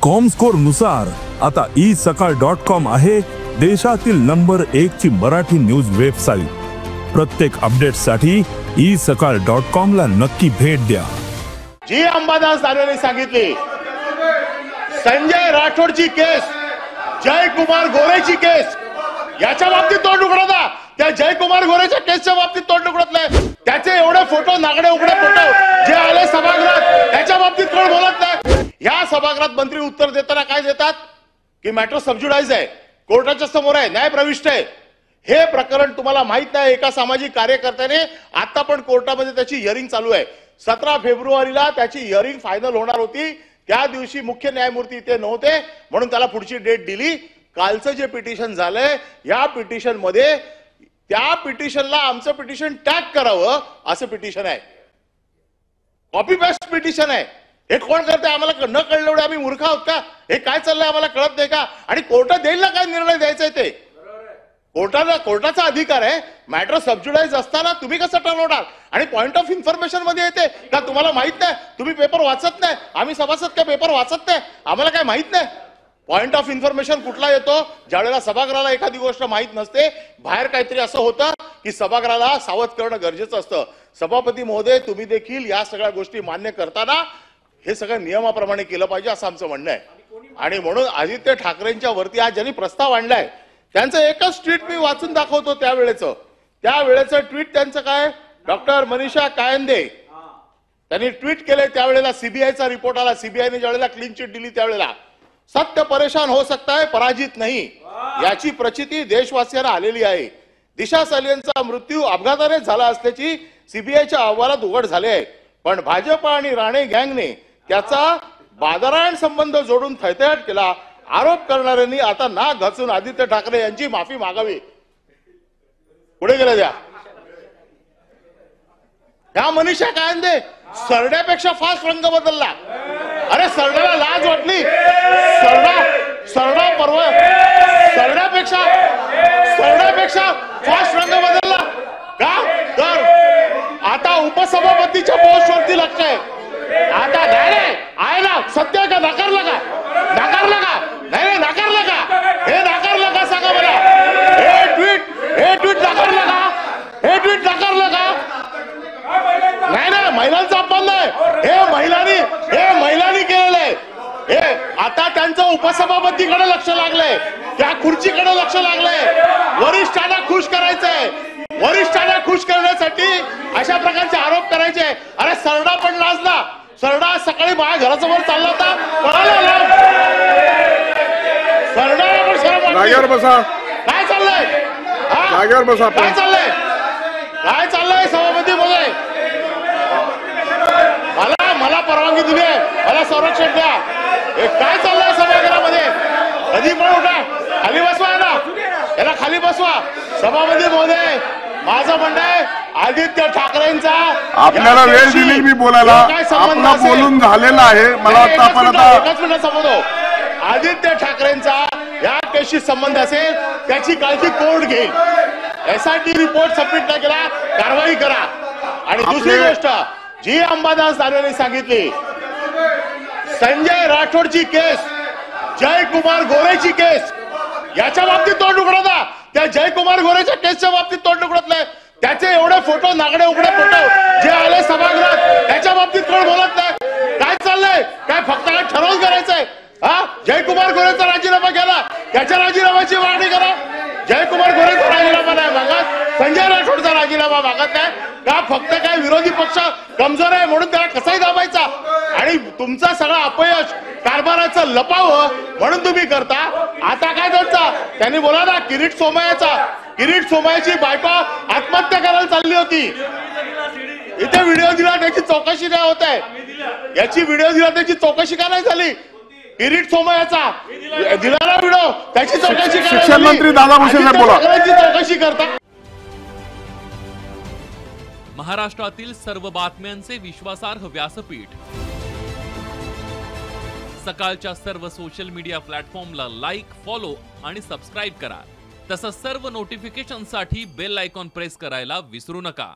Comscore नुसार आता isakal.com आहे देशातील नंबर 1 ची मराठी न्यूज वेबसाईट। प्रत्येक अपडेटसाठी isakal.com ला नक्की भेट द्या। जी अंबादास दानवेने सांगितली, संजय राठोडची केस, जयकुमार गोरेची केस, याच्या बाबतीत तोंड उघडता, त्या जयकुमार गोरेच्या केसच्या बाबतीत तोंड उघडत नाही। त्याचे एवढे फोटो, नागडे उघडे फोटो जे आले सभागृहात, त्याच्या बाबतीत कोण बोलत नाही। या सभागृहात मंत्री उत्तर देताना काय देतात की मॅटर सबज्युडाइज आहे, कोर्टाच्या समोर आहे, न्याय प्रविष्ट आहे। हे प्रकरण तुम्हाला माहित नाही, एका सामाजिक कार्यकर्त्याने आता पण कोर्टामध्ये त्याची हिअरिंग चालू आहे। 17 फेब्रुवारीला त्याची हिअरिंग फायनल होणार होती, त्या दिवशी मुख्य न्यायमूर्ती ते नव्हते म्हणून त्याला पुढची डेट दिली। कालचं जे पिटिशन झालंय, या पिटिशन मध्ये त्या पिटिशनला आमचं पिटिशन टॅग करावं असं पिटिशन आहे, कॉपी पेस्ट पिटिशन आहे। हे कोण करते आम्हाला न कळलं एवढे आम्ही मूर्ख आहोत का? हे काय चाललंय आम्हाला कळत नाही का? आणि कोर्टात देईल ना काय निर्णय द्यायचा आहे ते, कोर्टाचा अधिकार आहे। मॅटर सबज्युडाइज असताना तुम्ही कसं ठरवणार? आणि पॉइंट ऑफ इन्फॉर्मेशन मध्ये येते का तुम्हाला माहित नाही? तुम्ही पेपर वाचत नाही, आम्ही सभासद काय पेपर वाचत नाही, आम्हाला काय माहित नाही? पॉइंट ऑफ इन्फॉर्मेशन कुठला येतो? ज्यावेळेला सभागृहाला एखादी गोष्ट माहित नसते, बाहेर काहीतरी असं होतं की सभागृहाला सावध करणं गरजेचं असतं। सभापती महोदय, तुम्ही देखील या सगळ्या गोष्टी मान्य करताना हे सगळं नियमाप्रमाणे केलं पाहिजे असं आमचं म्हणणं आहे। आणि म्हणून आदित्य ठाकरेंच्या वरती आज ज्यांनी प्रस्ताव आणलाय त्यांचं एकच ट्विट मी वाचून दाखवतो। त्यावेळेचं ट्विट त्यांचं काय, डॉक्टर मनीषा कायंदे त्यांनी ट्विट केले। त्यावेळेला सीबीआयचा रिपोर्ट आला, सीबीआयने ज्यावेळेला क्लीन चिट दिली त्यावेळेला, सत्य परेशान हो सकता है पराजित नाही, याची प्रचिती देशवासियांना आलेली आहे। दिशा सालियनचा मृत्यू अपघाताने झाला असल्याची सीबीआयच्या अहवालात उघड झाले आहे, पण भाजप आणि राणे गँगने त्याचा बादरायण संबंध जोडून थैथयाट केला। आरोप करणाऱ्यांनी आता नाक घासून आदित्य ठाकरे यांची माफी मागावी। पुढे गेले द्या, ह्या मनीषा कायंदे सरड्यापेक्षा फास्ट रंग बदलला। अरे सरड्याला लाज वाटली, सरडा परवा सरड्यापेक्षा फास्ट रंग बदलला का? तर आता उपसभापतीच्या पोस्टवरती लक्ष आहे। आता नाही आहे ना, सत्य का? नाकारलं का? नाही नाकारलं का? हे नाकारलं का सांगा मला? हे ट्विट नाकारलं का? नाही ना, महिलांचा अपमान नाही, हे महिलांनी केलेलं आहे। हे आता त्यांचं उपसभापतीकडे लक्ष लागलंय, त्या खुर्चीकडे लक्ष लागलंय, वरिष्ठांना खुश करायचंय, वरिष्ठांना खुश करण्यासाठी अशा प्रकारचे आरोप करायचे। अरे सरडा पण लाजला, सरडा सकाळी माझ्या घरासमोर चालला होता, सरडाला पण शरम वाटली। बसा, काय चाललंय? बसा, काय चाललंय सभापती महोदय? मला परवानगी दिली आहे, मला संरक्षण द्या। हे काय चाललंय सभागृहामध्ये? कधी पण उठा, खाली बसवा ना, याला खाली बसवा। सभापती महोदय, माझं म्हणणं आहे आदित्य ठाकरेंचा आपल्याला वेळ दिली मी बोलायला, आपला बोलून झालेला आहे। मला वाटतं आपण आता एकच मिनिट समजतो। आदित्य ठाकरेंचा या केसशी संबंध असेल त्याची काळजी कोर्ट घेईल। एसआयटी रिपोर्ट सबमिट नाही केला, कारवाई करा। आणि दुसरी गोष्ट जी अंबादास दानवेने सांगितली, संजय राठोडची केस, जयकुमार गोरेची केस, याच्या बाबतीत तोंड उघडता, त्या जयकुमार गोरेच्या केसच्या बाबतीत तोंड उघडत नाही। त्याचे एवढे फोटो, नागडे उघडे फोटो जे आले सभागृहात, त्याच्या बाबतीत कोण बोलत नाही। काय चाललंय? काय फक्त काय ठरवून करायचंय? जयकुमार गोरेचा राजीनामा केला, त्याच्या राजीनाम्याची मागणी करा। जयकुमार गोरेचा राजीनामा नाही मागत, संजय राठोडचा राजीनामा मागत नाही का? फक्त काय विरोधी पक्ष कमजोर आहे म्हणून त्याला कसाही दाबायचा? आणि तुमचा सगळा अपयश कारभाराचं लपावं म्हणून तुम्ही करता। आता काय करता? त्यांनी बोला ना, किरीट सोमय्याची बायको आत्महत्या करायला चालली होती, इथे व्हिडिओ दिला, त्याची चौकशी नाही होत आहे। याची व्हिडिओ दिला, त्याची चौकशी का नाही झाली? किरीट सोमय्याचा दिला ना व्हिडिओ, त्याची चौकशी करा। शिक्षण मंत्री दादा भुसे साहेब बोला, चौकशी करता। महाराष्ट्रातील सर्व बातम्यांचे विश्वासार्ह व्यासपीठ, सकाळच्या सर्व सोशल मीडिया प्लॅटफॉर्मला लाईक, फॉलो आणि सबस्क्राईब करा। तसंच सर्व नोटिफिकेशनसाठी बेल आयकॉन प्रेस करायला विसरू नका।